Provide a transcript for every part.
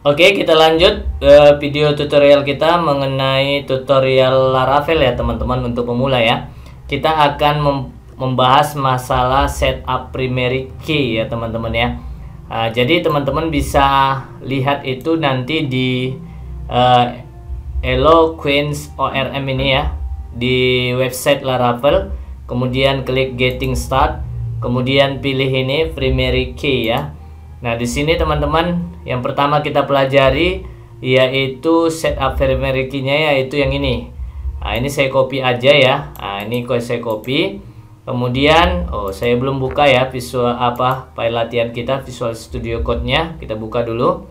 Oke, kita lanjut video tutorial kita mengenai tutorial Laravel ya teman-teman untuk pemula ya. Kita akan membahas masalah setup primary key ya teman-teman ya. Jadi teman-teman bisa lihat itu nanti di Eloquence ORM ini ya, di website Laravel. Kemudian klik Getting Start, kemudian pilih ini primary key ya. Nah, di sini teman-teman, yang pertama kita pelajari yaitu setup primary key-nya, yaitu yang ini. Nah, ini saya copy aja ya. Nah, ini saya copy. Kemudian, saya belum buka ya visual file latihan kita, Visual Studio Code-nya. Kita buka dulu.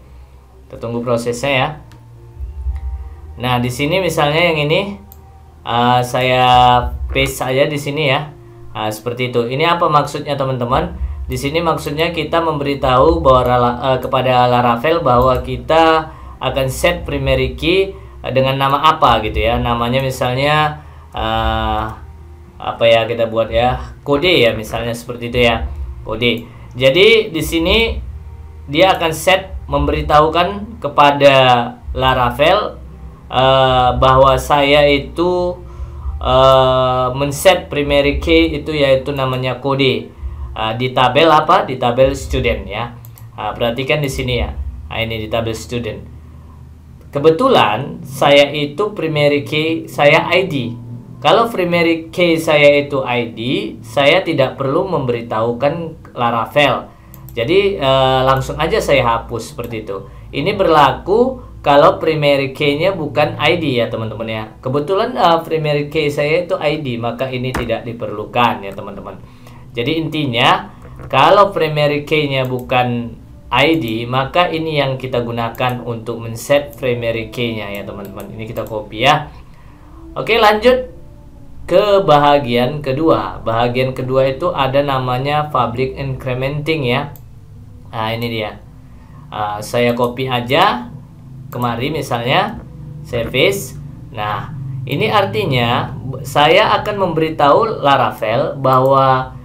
Kita tunggu prosesnya ya. Nah, di sini misalnya yang ini saya paste aja di sini ya. Nah, seperti itu. Ini apa maksudnya teman-teman? Di sini maksudnya kita memberitahu bahwa kepada Laravel bahwa kita akan set primary key dengan nama apa gitu ya. Namanya misalnya apa ya, kita buat ya, kode ya, misalnya seperti itu ya, kode. Jadi di sini dia akan set, memberitahukan kepada Laravel bahwa saya itu men-set primary key itu yaitu namanya kode. Di tabel apa? Di tabel student ya. Perhatikan di sini ya. Ini di tabel student. Kebetulan saya itu primary key saya ID. Kalau primary key saya itu ID, saya tidak perlu memberitahukan Laravel. Jadi langsung aja saya hapus seperti itu. Ini berlaku kalau primary key-nya bukan ID ya teman-teman ya. Kebetulan primary key saya itu ID, maka ini tidak diperlukan ya teman-teman. Jadi intinya kalau primary key-nya bukan ID, maka ini yang kita gunakan untuk men-set primary key-nya ya teman-teman. Ini kita copy ya. Oke, lanjut ke bagian kedua. Bagian kedua itu ada namanya public incrementing ya. Nah, ini dia. Saya copy aja kemari misalnya, saya paste. Nah, ini artinya saya akan memberitahu Laravel bahwa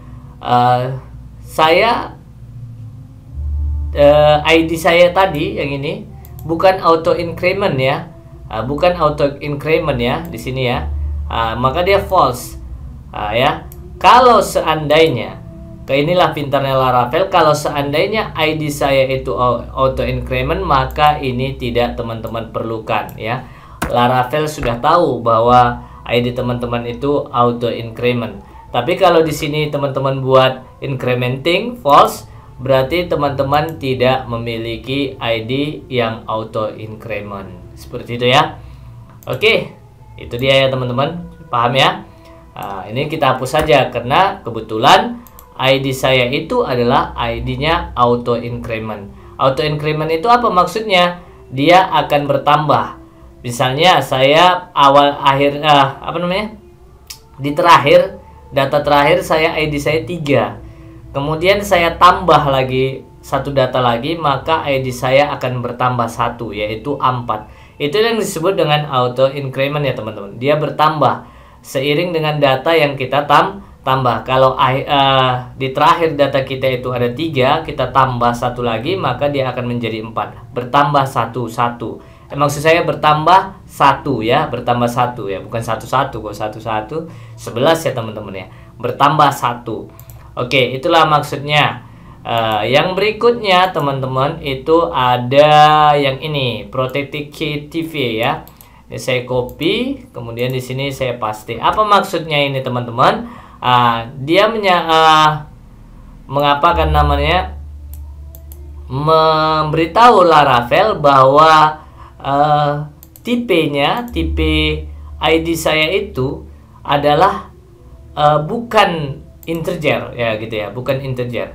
ID saya tadi yang ini bukan auto increment ya, bukan auto increment ya di sini ya, maka dia false ya. Kalau seandainya, inilah pintarnya Laravel, kalau seandainya ID saya itu auto increment, maka ini tidak teman-teman perlukan ya. Laravel sudah tahu bahwa ID teman-teman itu auto increment. Tapi kalau di sini teman-teman buat incrementing false, berarti teman-teman tidak memiliki ID yang auto increment. Seperti itu ya. Oke, itu dia ya teman-teman. Paham ya? Ini kita hapus saja karena kebetulan ID saya itu adalah ID-nya auto increment. Auto increment itu apa maksudnya? Dia akan bertambah. Misalnya saya di terakhir, data terakhir saya ID saya 3. Kemudian saya tambah lagi satu data lagi, maka ID saya akan bertambah 1, yaitu 4. Itu yang disebut dengan auto increment ya teman-teman. Dia bertambah seiring dengan data yang kita tambah. Kalau di terakhir data kita itu ada 3, kita tambah 1 lagi, maka dia akan menjadi 4. Bertambah 1. Maksud saya bertambah 1 ya, bertambah 1 ya, bukan 1 kok, 1 11 ya teman-teman ya, bertambah 1. Oke, itulah maksudnya. Yang berikutnya teman-teman itu ada yang ini, protected key TV ya. Ini saya copy, kemudian di sini saya paste. Apa maksudnya ini teman-teman? Dia mengapa kan namanya, memberitahu Laravel bahwa tipe ID saya itu adalah bukan integer ya gitu ya, bukan integer.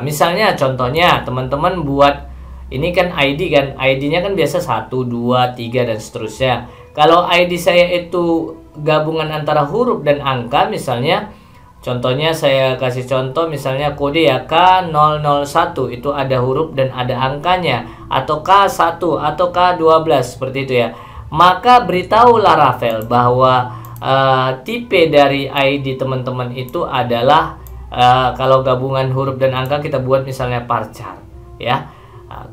Misalnya contohnya teman-teman buat ini kan ID kan, ID-nya kan biasa 1, 2, 3 dan seterusnya. Kalau ID saya itu gabungan antara huruf dan angka, misalnya contohnya saya kasih contoh misalnya kode ya, K001 itu ada huruf dan ada angkanya, atau K1 atau K12 seperti itu ya. Maka beritahu Laravel bahwa tipe dari ID teman-teman itu adalah kalau gabungan huruf dan angka kita buat misalnya varchar ya.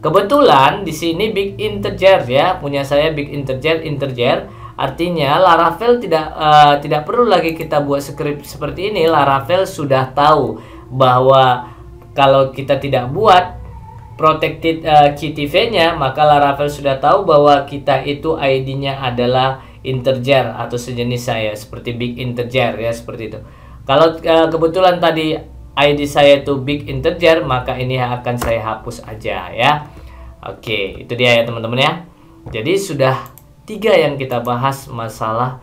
kebetulan di sini big integer ya, punya saya big integer. Artinya Laravel tidak perlu lagi kita buat script seperti ini. Laravel sudah tahu bahwa kalau kita tidak buat protected key TV-nya, maka Laravel sudah tahu bahwa kita itu ID-nya adalah integer atau sejenis saya seperti big integer ya, seperti itu. Kalau kebetulan tadi ID saya itu big integer, maka ini akan saya hapus aja ya. Oke, itu dia ya teman-teman ya. Jadi sudah 3 yang kita bahas masalah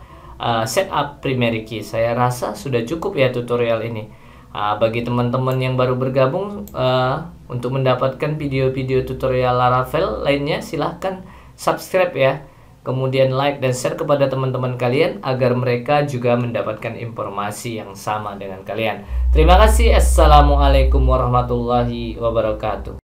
setup primary key. Saya rasa sudah cukup ya tutorial ini. Bagi teman-teman yang baru bergabung, untuk mendapatkan video-video tutorial Laravel lainnya, silahkan subscribe ya. Kemudian like dan share kepada teman-teman kalian agar mereka juga mendapatkan informasi yang sama dengan kalian. Terima kasih. Assalamualaikum warahmatullahi wabarakatuh.